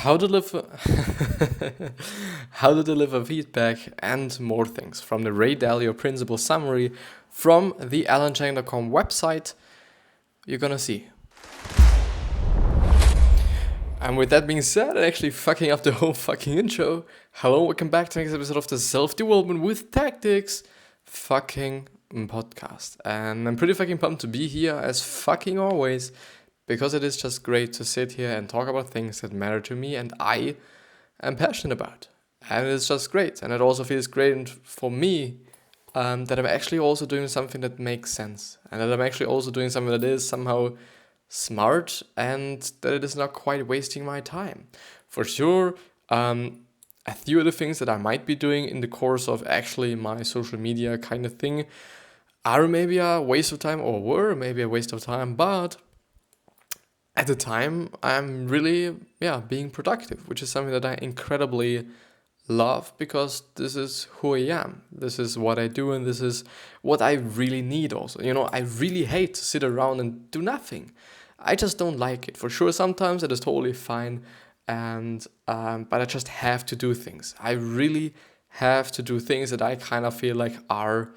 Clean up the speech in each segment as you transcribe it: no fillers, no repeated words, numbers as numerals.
How to deliver how to deliver feedback and more things from the Ray Dalio principle summary from the alanchang.com website. You're gonna see. And with that being said, and actually fucking up the whole fucking intro, hello, welcome back to the next episode of the Self-Development with Tactics fucking podcast. And I'm pretty fucking pumped to be here as fucking always, because it is just great to sit here and talk about things that matter to me and I am passionate about. And it's just great. And it also feels great for me that I'm actually also doing something that makes sense. And that I'm actually also doing something that is somehow smart and that it is not quite wasting my time. For sure, a few of the things that I might be doing in the course of actually my social media kind of thing are maybe a waste of time or were maybe a waste of time, but at the time, I'm really, being productive, which is something that I incredibly love because this is who I am. This is what I do, and this is what I really need also. You know, I really hate to sit around and do nothing. I just don't like it. For sure, sometimes it is totally fine, and but I just have to do things. I really have to do things that I kind of feel like are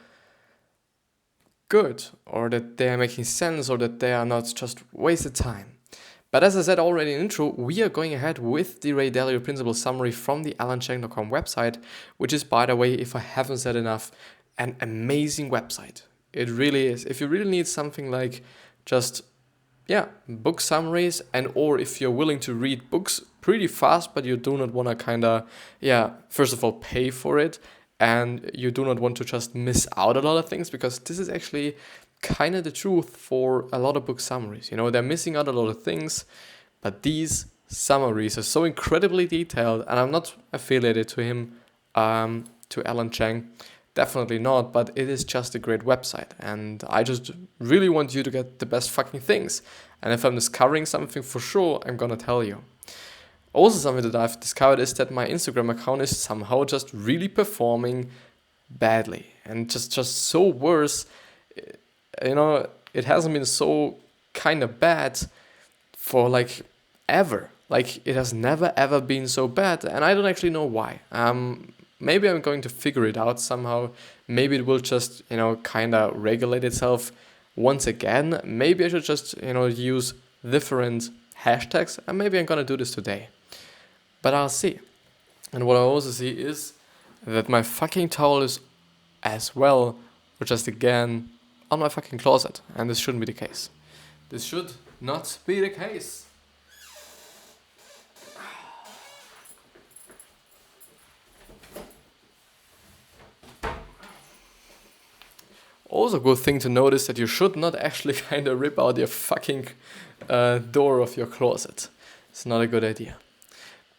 good, or that they are making sense, or that they are not just wasted time. But as I said already in the intro, we are going ahead with the Ray Dalio principle summary from the alanchang.com website, which is, by the way, if I haven't said enough, an amazing website. It really is. If you really need something like just, book summaries, and or if you're willing to read books pretty fast, but you do not want to kind of, first of all, pay for it, and you do not want to just miss out a lot of things, because this is actually kind of the truth for a lot of book summaries. You know, they're missing out a lot of things, but these summaries are so incredibly detailed, and I'm not affiliated to him, to Alan Chang, definitely not, but it is just a great website, and I just really want you to get the best fucking things. And if I'm discovering something, for sure, I'm gonna tell you. Also, something that I've discovered is that my Instagram account is somehow just really performing badly, and just so worse. You know, it hasn't been so kind of bad for like ever. Like, it has never ever been so bad, and I don't actually know why. Maybe I'm going to figure it out somehow. Maybe it will just, kind of regulate itself once again. Maybe I should just, use different hashtags, and maybe I'm gonna do this today. But I'll see. And what I also see is that my fucking towel is as well, or just again, on my fucking closet, and this shouldn't be the case. This should not be the case. Also, good thing to notice that you should not actually kind of rip out your fucking door of your closet. It's not a good idea.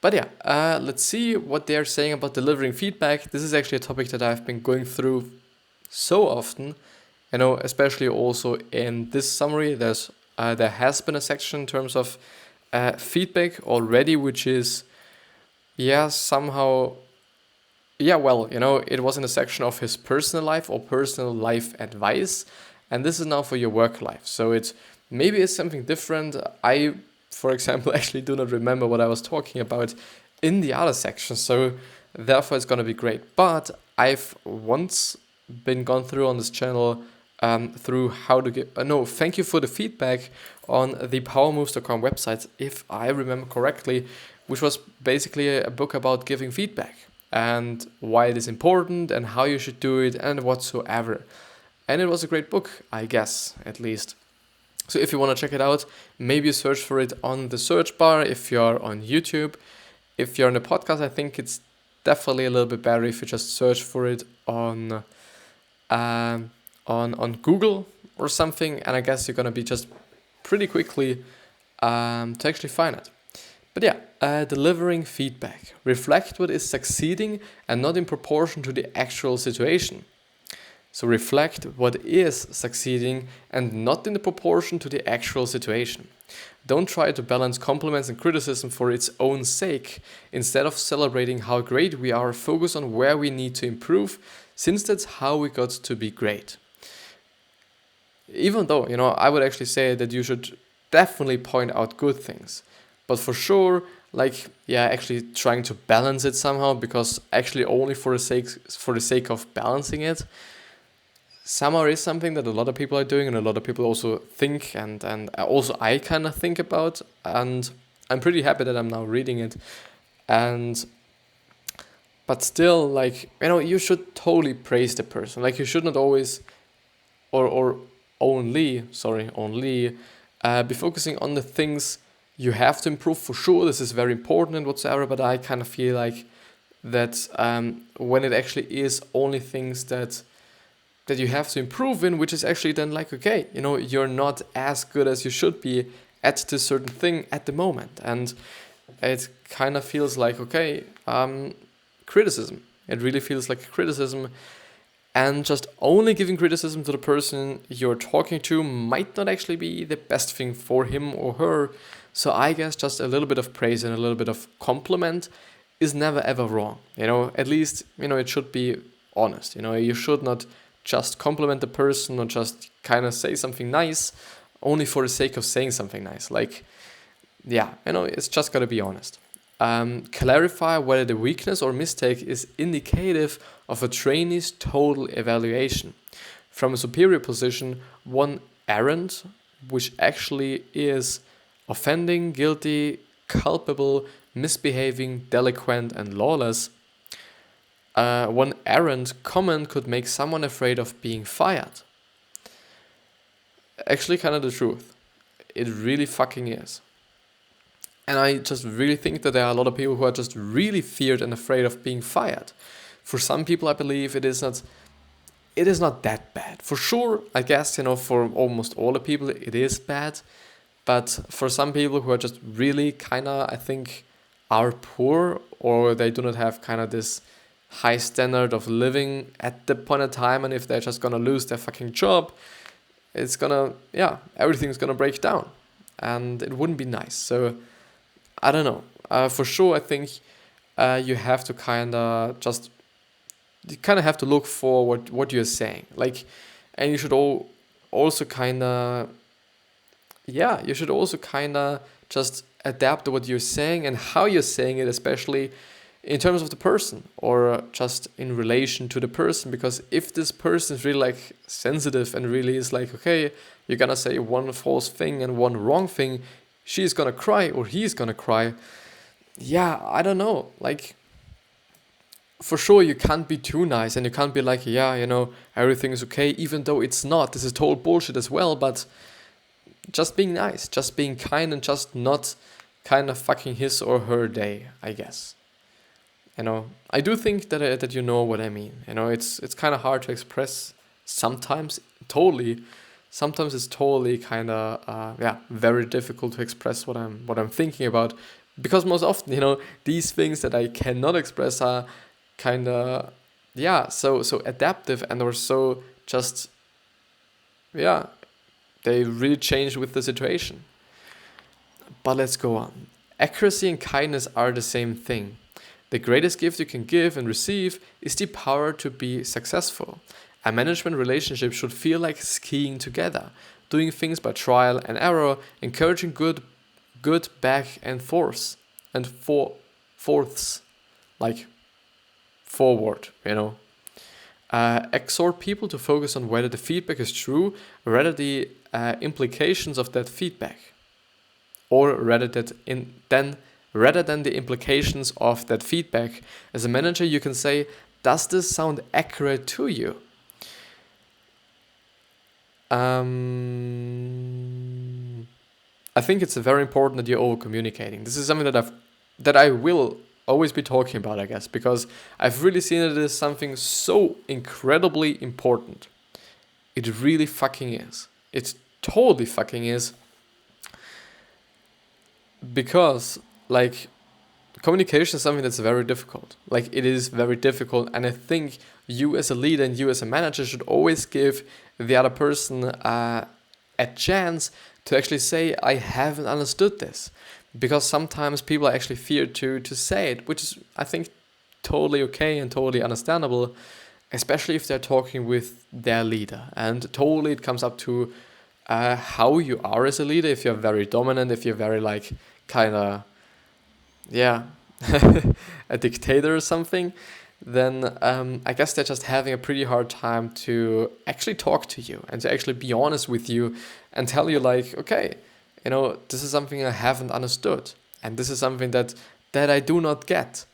But let's see what they're saying about delivering feedback. This is actually a topic that I've been going through so often. Especially also in this summary, there has been a section in terms of feedback already, which is, somehow, it was in a section of his personal life or personal life advice, and this is now for your work life. So it's something different. I, for example, actually do not remember what I was talking about in the other section, so therefore it's going to be great. But I've once been gone through on this channel through how to give... thank you for the feedback on the powermoves.com website, if I remember correctly, which was basically a book about giving feedback and why it is important and how you should do it and whatsoever. And it was a great book, I guess, at least. So if you want to check it out, maybe you search for it on the search bar if you're on YouTube. If you're on a podcast, I think it's definitely a little bit better if you just search for it on Google or something, and I guess you're gonna be just pretty quickly to actually find it. But delivering feedback. Reflect what is succeeding and not in proportion to the actual situation. So reflect what is succeeding and not in the proportion to the actual situation. Don't try to balance compliments and criticism for its own sake. Instead of celebrating how great we are, focus on where we need to improve, since that's how we got to be great. Even though, I would actually say that you should definitely point out good things. But for sure, like, yeah, actually trying to balance it somehow, because actually only for the sake of balancing it somehow is something that a lot of people are doing, and a lot of people also think, and also I kind of think about, and I'm pretty happy that I'm now reading it. And but still, like, you should totally praise the person. Like, you should not always or only be focusing on the things you have to improve. For sure, this is very important and whatsoever, but I kind of feel like that when it actually is only things that you have to improve in, which is actually then like, okay, you're not as good as you should be at this certain thing at the moment. And it kind of feels like, okay, criticism. It really feels like criticism. And just only giving criticism to the person you're talking to might not actually be the best thing for him or her. So I guess just a little bit of praise and a little bit of compliment is never ever wrong. At least, it should be honest. You should not just compliment the person or just kind of say something nice only for the sake of saying something nice. Like, yeah, it's just got to be honest. Clarify whether the weakness or mistake is indicative of a trainee's total evaluation. From a superior position, one errand, which actually is offending, guilty, culpable, misbehaving, delinquent, and lawless, one errant comment could make someone afraid of being fired. Actually, kind of the truth. It really fucking is. And I just really think that there are a lot of people who are just really feared and afraid of being fired. For some people, I believe it is not that bad. For sure, I guess, for almost all the people, it is bad. But for some people who are just really kind of, I think, are poor, or they do not have kind of this high standard of living at the point of time, and if they're just gonna lose their fucking job, everything's gonna break down. And it wouldn't be nice. So, I don't know. For sure, I think you have to kind of have to look for what you're saying. Like, and you should also kind of just adapt to what you're saying and how you're saying it, especially in terms of the person or just in relation to the person. Because if this person is really like sensitive and really is like, okay, you're gonna say one false thing and one wrong thing, she's gonna cry or he's gonna cry. Yeah, I don't know. Like, for sure, you can't be too nice and you can't be like, yeah, everything is okay, even though it's not. This is total bullshit as well, but just being nice, just being kind, and just not kind of fucking his or her day, I guess. I do think that you know what I mean. It's kind of hard to express sometimes. Sometimes it's totally kind of very difficult to express what I'm thinking about, because most often these things that I cannot express are kind of so adaptive, and are so just they really change with the situation. But let's go on. Accuracy and kindness are the same thing. The greatest gift you can give and receive is the power to be successful. A management relationship should feel like skiing together, doing things by trial and error, encouraging good back and forths, like forward, Exhort people to focus on whether the feedback is true, rather the implications of that feedback, or rather than the implications of that feedback. As a manager, you can say, does this sound accurate to you? I think it's very important that you're over communicating. This is something that I will always be talking about, I guess, because I've really seen it as something so incredibly important. It really fucking is. It totally fucking is. Because, like, communication is something that's very difficult. Like, it is very difficult, and I think you as a leader and you as a manager should always give the other person a chance to actually say, I haven't understood this. Because sometimes people are actually feared to say it, which is, I think, totally okay and totally understandable, especially if they're talking with their leader. And totally it comes up to how you are as a leader. If you're very dominant, if you're very like kind of yeah, a dictator or something, then I guess they're just having a pretty hard time to actually talk to you and to actually be honest with you and tell you like, okay, this is something I haven't understood, and this is something that I do not get.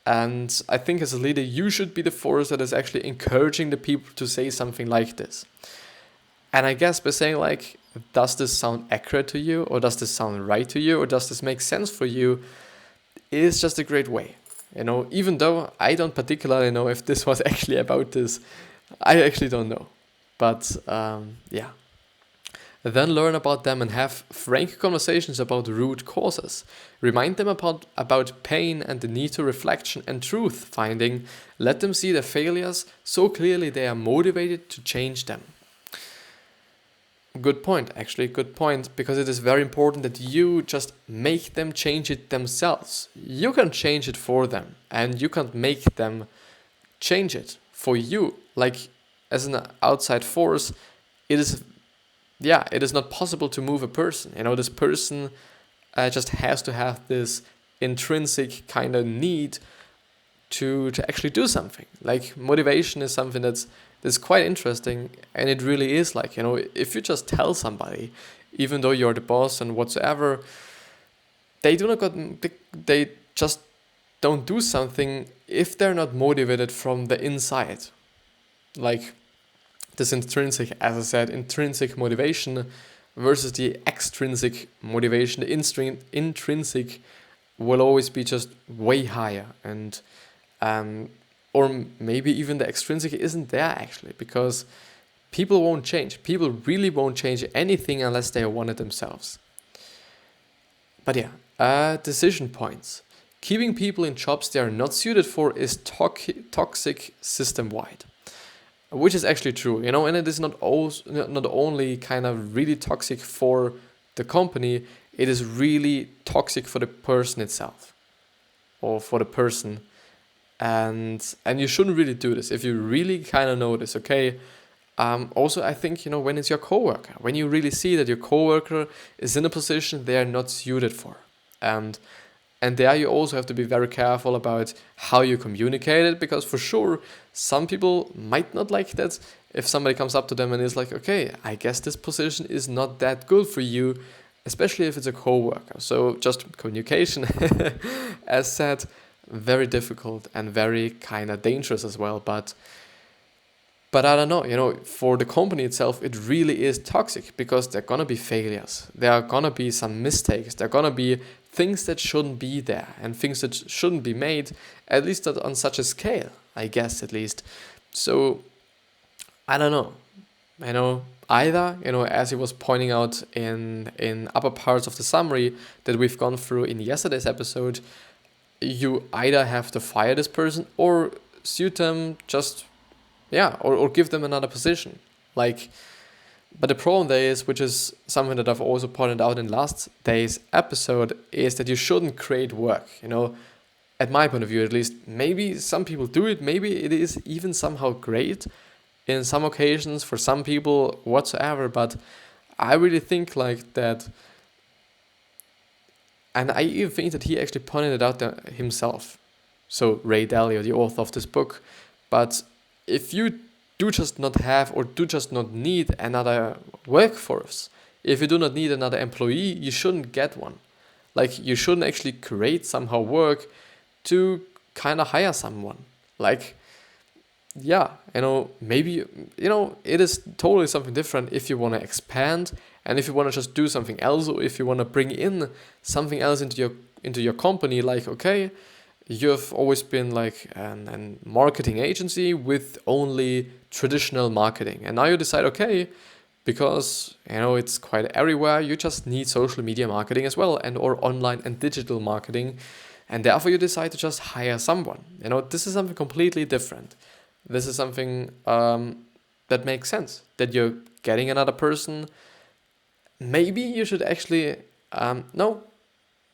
And I think as a leader, you should be the force that is actually encouraging the people to say something like this. And I guess by saying like, does this sound accurate to you, or does this sound right to you, or does this make sense for you, is just a great way. Even though I don't particularly know if this was actually about this, I actually don't know. But yeah. Then learn about them and have frank conversations about root causes. Remind them about pain and the need to reflection and truth finding. Let them see their failures so clearly they are motivated to change them. Good point, actually, good point, because it is very important that you just make them change it themselves. You can change it for them, and you can't make them change it for you. Like, as an outside force, it is not possible to move a person. This person just has to have this intrinsic kind of need to actually do something. Like, motivation is something that's quite interesting, and it really is like, if you just tell somebody, even though you're the boss and whatsoever, they just don't do something if they're not motivated from the inside. Like, this intrinsic, as I said, intrinsic motivation versus the extrinsic motivation. The intrinsic will always be just way higher, and or maybe even the extrinsic isn't there actually, because people won't change. People really won't change anything unless they want it themselves. But yeah, decision points. Keeping people in jobs they are not suited for is toxic system-wide. Which is actually true, and it is not only kind of really toxic for the company, it is really toxic for the person itself, or for the person, and you shouldn't really do this if you really kind of know this, okay? Also, I think, when it's your coworker, when you really see that your coworker is in a position they are not suited for, and there you also have to be very careful about how you communicate it, because for sure, some people might not like that if somebody comes up to them and is like, okay, I guess this position is not that good for you, especially if it's a coworker. So just communication, as said, very difficult and very kind of dangerous as well. But I don't know, for the company itself, it really is toxic, because there are going to be failures. There are going to be some mistakes. There are going to be things that shouldn't be there and things that shouldn't be made, at least on such a scale, I guess, at least. So, I don't know. Either, as he was pointing out in upper parts of the summary that we've gone through in yesterday's episode, you either have to fire this person or suit them or give them another position. But the problem there is, which is something that I've also pointed out in last day's episode, is that you shouldn't create work. At my point of view, at least, maybe some people do it. Maybe it is even somehow great in some occasions for some people whatsoever. But I really think like that. And I even think that he actually pointed it out himself. So Ray Dalio, the author of this book. But if you do just not have or do just not need another workforce, if you do not need another employee, you shouldn't get one. Like, you shouldn't actually create somehow work to kind of hire someone. Like, maybe, it is totally something different if you want to expand and if you want to just do something else, or if you want to bring in something else into your company. Like, okay, you've always been like a marketing agency with only traditional marketing, and now you decide, okay, because it's quite everywhere, you just need social media marketing as well, and or online and digital marketing, and therefore you decide to just hire someone. This is something completely different. This is something that makes sense, that you're getting another person. Maybe you should actually no,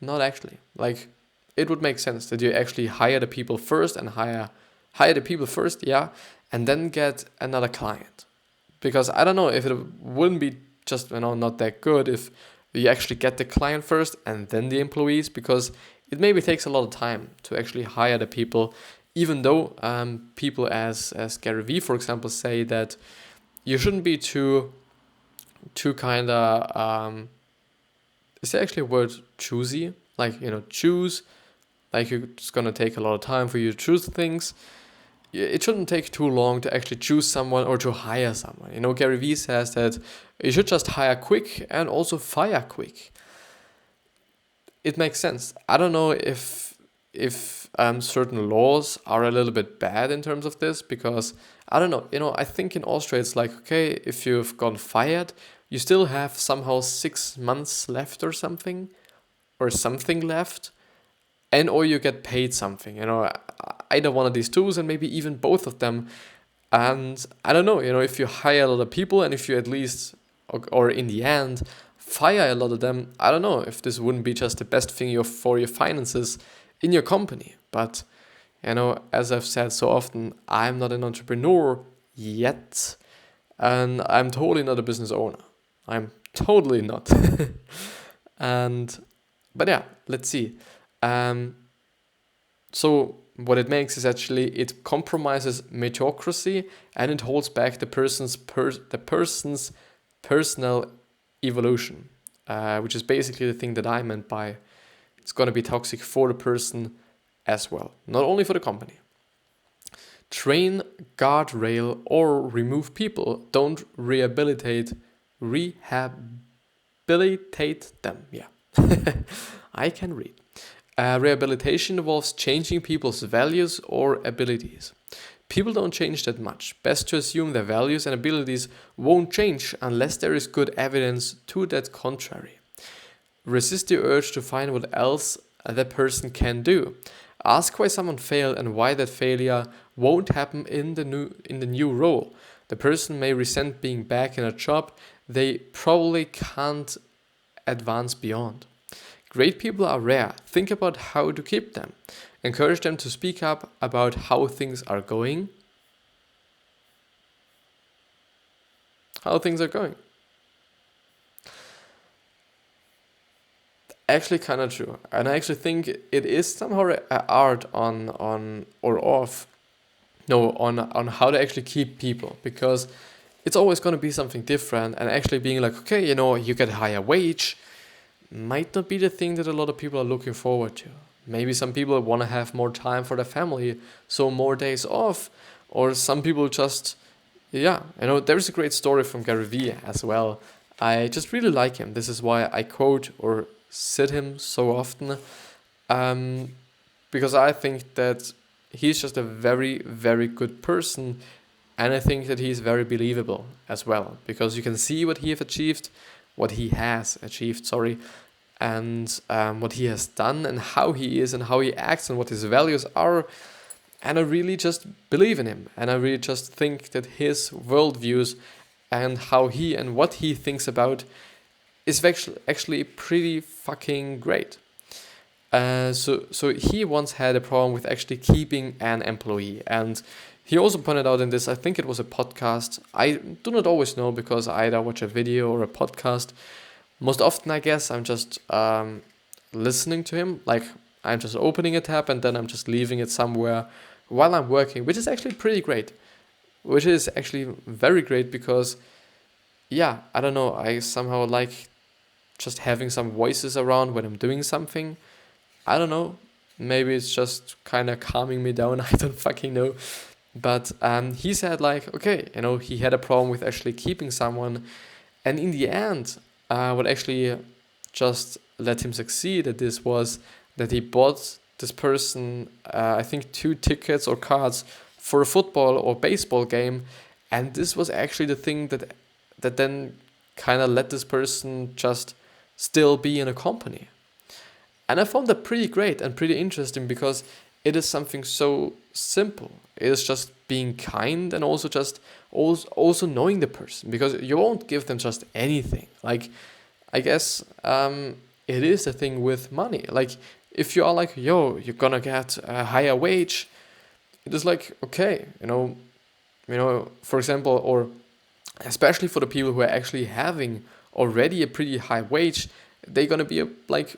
not actually, like, it would make sense that you actually hire the people first and hire the people first, and then get another client. Because I don't know if it wouldn't be just not that good if you actually get the client first and then the employees, because it maybe takes a lot of time to actually hire the people, even though people as Gary Vee, for example, say that you shouldn't be too kind of, is there actually a word choosy? Like, choose, like it's going to take a lot of time for you to choose things. It shouldn't take too long to actually choose someone or to hire someone. Gary Vee says that you should just hire quick and also fire quick. It makes sense. I don't know if certain laws are a little bit bad in terms of this, because I don't know. I think in Austria it's like, okay, if you've gone fired, you still have somehow 6 months left or something left, and or you get paid something. Either one of these two, and maybe even both of them. And I don't know. If you hire a lot of people, and if you at least or in the end fire a lot of them, I don't know if this wouldn't be just the best thing for your finances in your company. But as I've said so often, I'm not an entrepreneur yet, and I'm totally not a business owner. I'm totally not. But yeah, let's see. So what it makes is actually it compromises meritocracy, and it holds back the person's personal evolution, which is basically the thing that I meant by it's going to be toxic for the person as well, not only for the company. Train, guardrail, or remove people. Don't rehabilitate them. Yeah, I can read. Rehabilitation involves changing people's values or abilities. People don't change that much. Best to assume their values and abilities won't change unless there is good evidence to that contrary. Resist the urge to find what else that person can do. Ask why someone failed and why that failure won't happen in the new role. The person may resent being back in a job they probably can't advance beyond. Great people are rare. Think about how to keep them. Encourage them to speak up about how things are going. Actually, kind of true. And I actually think it is somehow an art on how to actually keep people, because it's always going to be something different, and actually being like, okay, you get a higher wage might not be the thing that a lot of people are looking forward to. Maybe some people want to have more time for their family, so more days off, or some people just, there's a great story from Gary Vee as well. I just really like him. This is why I quote or cite him so often, because I think that he's just a very, very good person, and I think that he's very believable as well, because you can see what he has achieved, and what he has done, and how he is, and how he acts, and what his values are. And I really just believe in him, and I really just think that his worldviews and how he and what he thinks about is actually pretty fucking great. So he once had a problem with actually keeping an employee, and he also pointed out in this, I think it was a podcast, I do not always know, because I either watch a video or a podcast. Most often, I guess, I'm just listening to him, like I'm just opening a tab and then I'm just leaving it somewhere while I'm working, which is actually pretty great, which is actually very great, because I don't know, I somehow like just having some voices around when I'm doing something. I don't know, maybe it's just kind of calming me down, I don't fucking know. But he said like, okay, he had a problem with actually keeping someone, and in the end, what actually just let him succeed at this was that he bought this person, I think 2 tickets or cards for a football or baseball game, and this was actually the thing that then kind of let this person just still be in a company. And I found that pretty great and pretty interesting, because it is something so simple. It is just being kind, and also just also knowing the person, because you won't give them just anything. Like, I guess it is the thing with money. Like, if you are like, yo, you're gonna get a higher wage, it is like, okay, for example, or especially for the people who are actually having already a pretty high wage, they're gonna be like,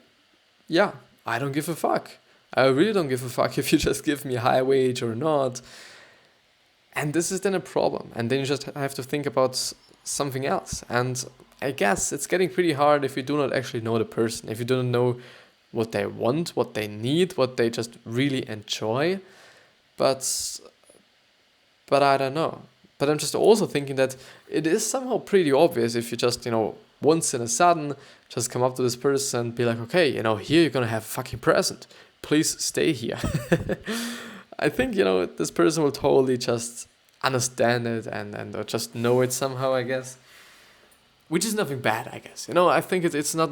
yeah, I don't give a fuck. I really don't give a fuck if you just give me a high wage or not. And this is then a problem. And then you just have to think about something else. And I guess it's getting pretty hard if you do not actually know the person, if you don't know what they want, what they need, what they just really enjoy. But I don't know. But I'm just also thinking that it is somehow pretty obvious if you just, once in a sudden, just come up to this person and be like, okay, here you're gonna have a fucking present. Please stay here. I think, this person will totally just understand it and just know it somehow, I guess. Which is nothing bad, I guess. I think it's not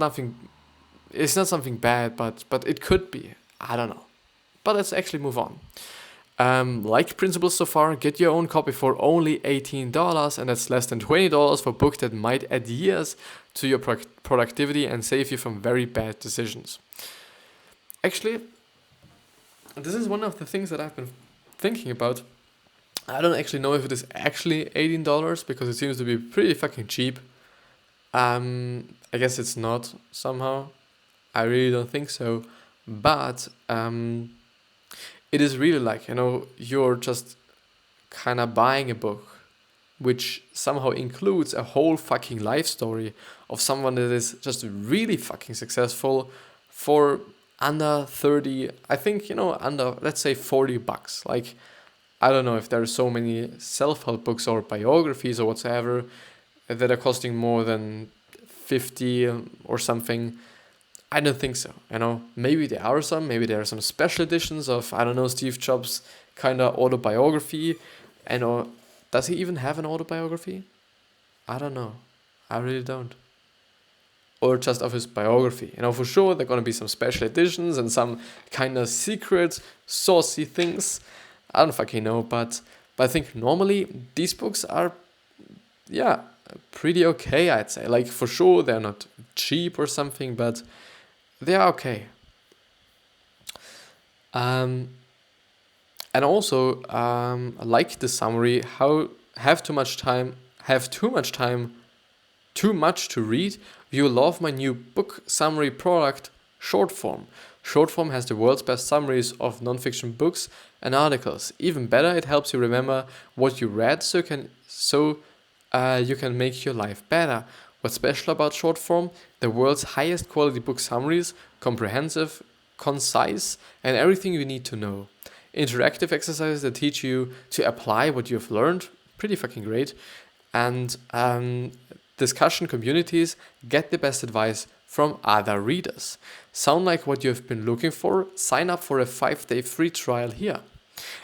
something bad, but it could be. I don't know. But let's actually move on. Like principles so far, get your own copy for only $18, and that's less than $20 for books that might add years to your productivity and save you from very bad decisions. Actually, this is one of the things that I've been thinking about. I don't actually know if it is actually $18 because it seems to be pretty fucking cheap. I guess it's not somehow. I really don't think so. But it is really like, you're just kind of buying a book which somehow includes a whole fucking life story of someone that is just really fucking successful for under 30, I think, under, let's say $40. Like, I don't know if there are so many self-help books or biographies or whatsoever that are costing more than 50 or something. I don't think so, Maybe there are some, maybe there are some special editions of, I don't know, Steve Jobs' kind of autobiography. Does he even have an autobiography? I don't know. I really don't. Or just of his biography. For sure there are going to be some special editions and some kind of secret, saucy things. I don't fucking know, but I think normally these books are, pretty okay, I'd say. Like, for sure they're not cheap or something, but they are okay. And also, like the summary, have too much to read. You love my new book summary product, Shortform. Shortform has the world's best summaries of nonfiction books and articles. Even better, it helps you remember what you read, so you can make your life better. What's special about Shortform? The world's highest quality book summaries, comprehensive, concise, and everything you need to know. Interactive exercises that teach you to apply what you've learned, pretty fucking great. And discussion communities get the best advice from other readers. Sound like what you've been looking for? Sign up for a 5-day free trial here.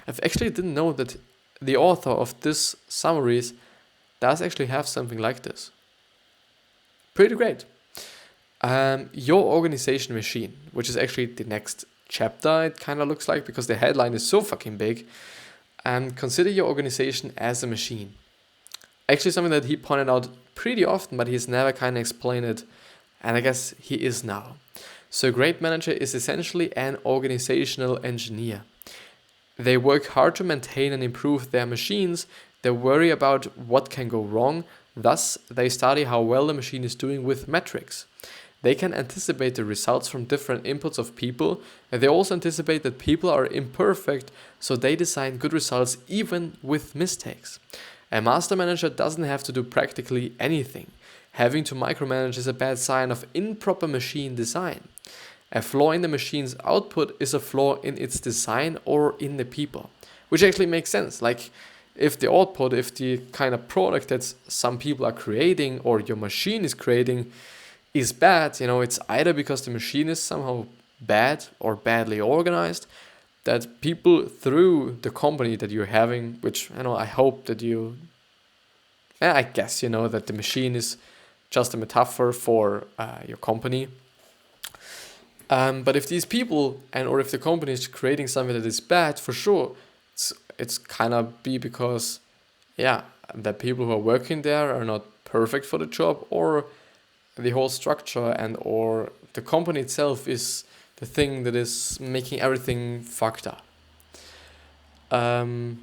I actually didn't know that the author of this summaries does actually have something like this. Pretty great. Your organization machine, which is actually the next chapter, it kind of looks like, because the headline is so fucking big. Consider your organization as a machine. Actually, something that he pointed out pretty often, but he's never kind of explained it, and I guess he is now. So a great manager is essentially an organizational engineer. They work hard to maintain and improve their machines. They worry about what can go wrong. Thus, they study how well the machine is doing with metrics. They can anticipate the results from different inputs of people, and they also anticipate that people are imperfect, so they design good results even with mistakes. A master manager doesn't have to do practically anything. Having to micromanage is a bad sign of improper machine design. A flaw in the machine's output is a flaw in its design or in the people, which actually makes sense. Like, if the output, if the kind of product that some people are creating or your machine is creating is bad, it's either because the machine is somehow bad or badly organized, that people through the company that you're having, which, I hope that I guess, that the machine is just a metaphor for your company. But if these people or if the company is creating something that is bad, for sure, it's kind of be because, the people who are working there are not perfect for the job, or the whole structure or the company itself is the thing that is making everything fucked up. A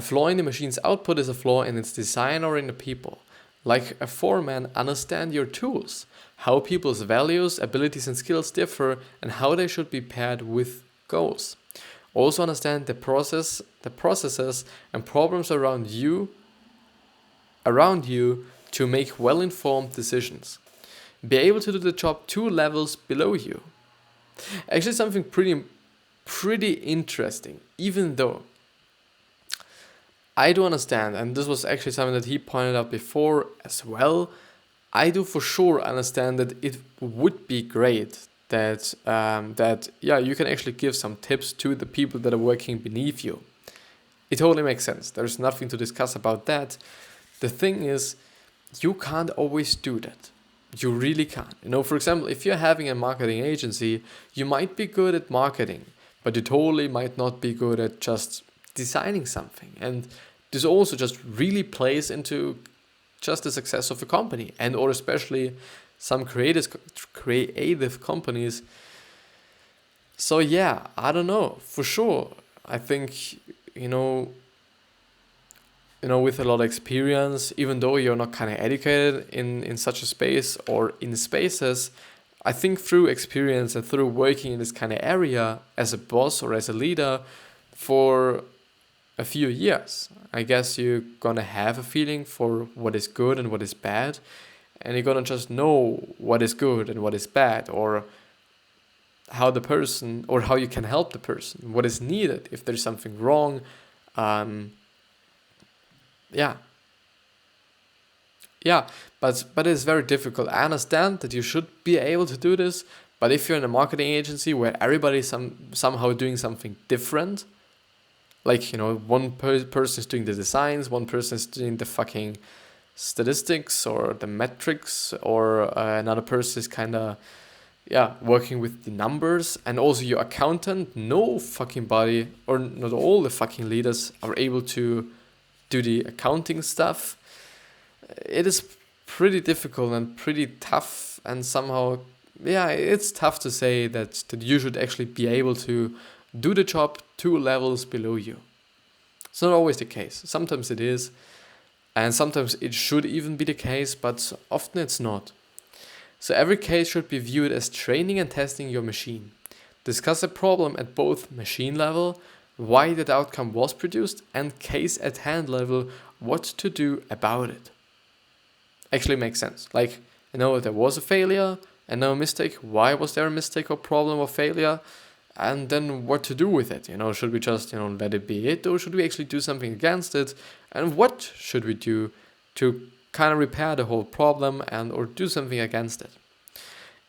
flaw in the machine's output is a flaw in its design or in the people. like a foreman, understand your tools, how people's values, abilities, and skills differ, and how they should be paired with goals. Also understand the processes and problems around you to make well-informed decisions. Be able to do the job 2 levels below you. Actually, something pretty interesting, even though I do understand, and this was actually something that he pointed out before as well. I do for sure understand that it would be great that you can actually give some tips to the people that are working beneath you. It totally makes sense. There's nothing to discuss about that. The thing is, you can't always do that. You really can't. For example, if you're having a marketing agency, you might be good at marketing, but you totally might not be good at just designing something. And this also just really plays into just the success of a company, and or especially some creative companies. So yeah, I don't know, for sure. I think, with a lot of experience, even though you're not kind of educated in such a space or in spaces, I think through experience and through working in this kind of area as a boss or as a leader for a few years, I guess you're gonna have a feeling for what is good and what is bad, and you're gonna just know what is good and what is bad, or how the person, or how you can help the person, what is needed if there's something wrong. But it's very difficult. I understand that you should be able to do this, but if you're in a marketing agency where everybody's somehow doing something different, like, one person is doing the designs, one person is doing the fucking statistics or the metrics, or another person is kind of working with the numbers, and also your accountant, no fucking body, or not all the fucking leaders are able to do the accounting stuff. It is pretty difficult and pretty tough, and somehow, it's tough to say that you should actually be able to do the job 2 levels below you. It's not always the case. Sometimes it is, and sometimes it should even be the case, but often it's not. So every case should be viewed as training and testing your machine. Discuss a problem at both machine level, why that outcome was produced, and case at hand level, what to do about it. Actually makes sense. Like, there was a failure and no mistake. Why was there a mistake or problem or failure? And then what to do with it? Should we just, let it be it, or should we actually do something against it? And what should we do to kind of repair the whole problem and or do something against it?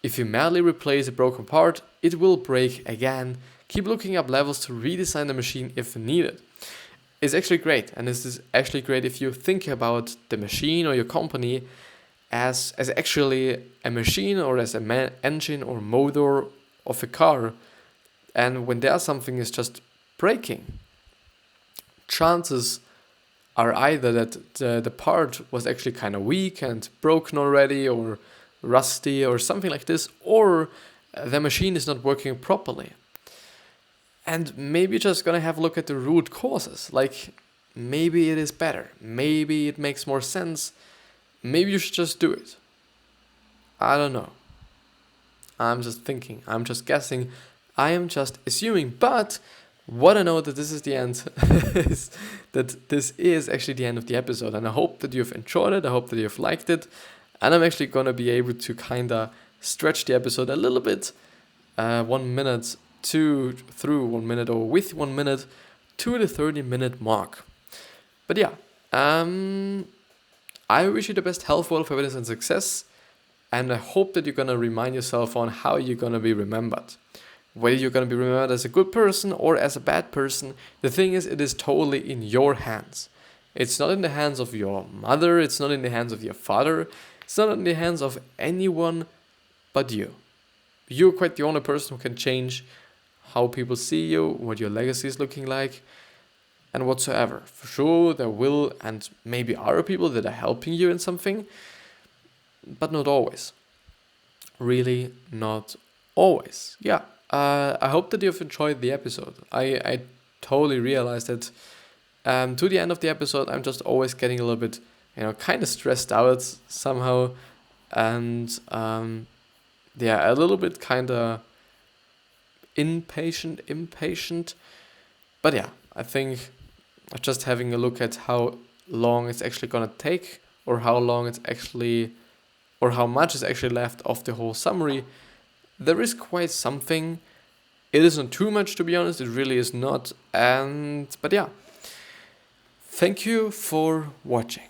If you merely replace a broken part, it will break again. Keep looking up levels to redesign the machine if needed. It's actually great, and this is actually great if you think about the machine or your company as actually a machine, or as an engine or motor of a car. And when something is just breaking, chances are either that the part was actually kind of weak and broken already, or rusty or something like this, or the machine is not working properly. And maybe you're just gonna have a look at the root causes. Like, maybe it is better. Maybe it makes more sense. Maybe you should just do it. I don't know. I'm just thinking. I'm just guessing. I am just assuming. But what I know that this is the end is that this is actually the end of the episode. And I hope that you've enjoyed it. I hope that you've liked it. And I'm actually gonna be able to kind of stretch the episode a little bit. 1 minute through 1 minute, or with 1 minute to the 30-minute mark. But I wish you the best health, wealth, happiness, and success, and I hope that you're gonna remind yourself on how you're gonna be remembered. Whether you're gonna be remembered as a good person or as a bad person, the thing is, it is totally in your hands. It's not in the hands of your mother, it's not in the hands of your father, it's not in the hands of anyone but you. You're quite the only person who can change how people see you, what your legacy is looking like, and whatsoever. For sure, there will and maybe are people that are helping you in something, but not always. Really, not always. I hope that you've enjoyed the episode. I totally realized that to the end of the episode, I'm just always getting a little bit, kind of stressed out somehow, and a little bit kind of impatient. But yeah, I think just having a look at how long it's actually gonna take, or how much is actually left of the whole summary, there is quite something. It isn't too much, to be honest, it really is not. But yeah, thank you for watching.